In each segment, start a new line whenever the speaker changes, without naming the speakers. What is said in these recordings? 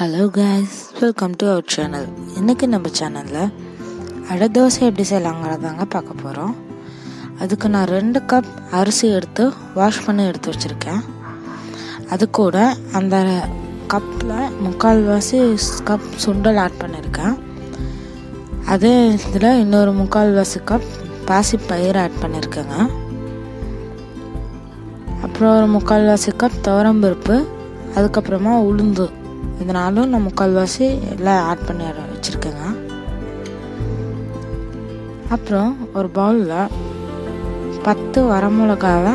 Hello guys, welcome to our channel. இன்றைக்கி நம்ம சேனலில் அடை தோசை எப்படி செய்யலாங்கிறதாங்க பார்க்க போகிறோம். அதுக்கு நான் 2 கப் அரிசி எடுத்து வாஷ் பண்ணி எடுத்து வச்சுருக்கேன். அது கூட அந்த கப்பில் 3/4 கப் சுண்டல் ஆட் பண்ணியிருக்கேன். அதே இதில் இன்னொரு 3/4 கப் பாசிப்பயிறு ஆட் பண்ணியிருக்கேங்க. அப்புறம் ஒரு 3/4 கப் துவரம்பருப்பு, அதுக்கப்புறமா உளுந்து, இதனாலும் நான் 3/4 எல்லாம் ஆட் பண்ணி வச்சுருக்கேங்க. அப்புறம் ஒரு பவுலில் 10 வரமிளகாவை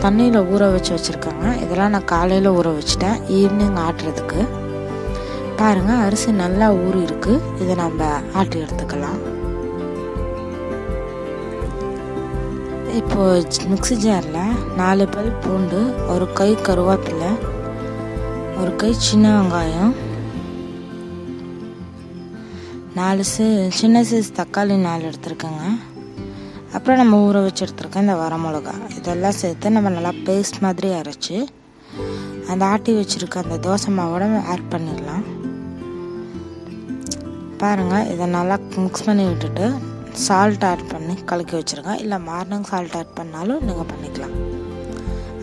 தண்ணியில் ஊற வச்சுருக்கேங்க. இதெல்லாம் நான் காலையில் ஊற வச்சுட்டேன், ஈவினிங் ஆட்டுறதுக்கு. பாருங்கள், அரிசி நல்லா ஊறி இருக்குது. இதை நம்ம ஆட்டி எடுத்துக்கலாம். இப்போது மிக்ஸி ஜாரில் 4 பல் பூண்டு, ஒரு கை கருவேப்பிலை, ஒரு கை சின்ன வெங்காயம், 4 சின்ன சைஸ் தக்காளி 4 எடுத்துருக்கேங்க. அப்புறம் நம்ம ஊற வச்சு எடுத்துருக்கேன் இந்த வரமிளகா, இதெல்லாம் சேர்த்து நம்ம நல்லா பேஸ்ட் மாதிரி அரைச்சி அந்த ஆட்டி வச்சுருக்க அந்த தோசை மாவோட ஆட் பண்ணிடலாம். பாருங்கள், இதை நல்லா மிக்ஸ் பண்ணி விட்டுட்டு சால்ட் ஆட் பண்ணி கலக்கி வச்சுருக்கேன். இல்லை மார்னிங் சால்ட் ஆட் பண்ணாலும் நீங்கள் பண்ணிக்கலாம்.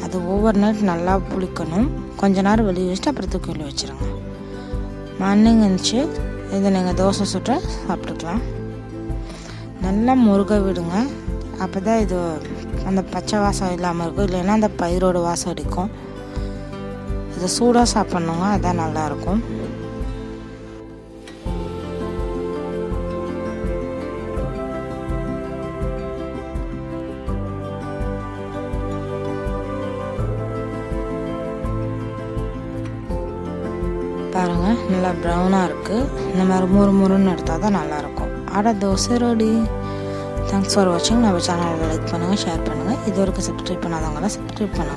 அது ஓவர் நைட் நல்லா புளிக்கணும். கொஞ்ச நேரம் வெளியே வச்சுட்டு அப்புறம் தூக்கி வெளியே வச்சுருங்க. மார்னிங் இருந்துச்சு இதை நீங்கள் தோசை சுட்ட சாப்பிட்டுக்கலாம். நல்லா முருக விடுங்க, அப்போ தான் இது அந்த பச்சை வாசம் இல்லாமல் இருக்கும். இல்லைன்னா அந்த பயிரோட வாசம் அடிக்கும். இதை சூடாக சாப்பிட்ணுங்க, அதான் நல்லாயிருக்கும். பாருங்கள், நல்லா ப்ரௌனாக இருக்குது. இந்த மாதிரி முறுமுறுன்னு எடுத்தால் தான் நல்லாயிருக்கும். அடை தோசை ரெடி. தேங்க்ஸ் ஃபார் வாட்சிங். நம்ம சேனலை லைக் பண்ணுங்கள், ஷேர் பண்ணுங்கள். இது வரைக்கும் சப்ஸ்கிரைப் பண்ணாதவங்களாம் சப்ஸ்கிரைப் பண்ணுங்கள்.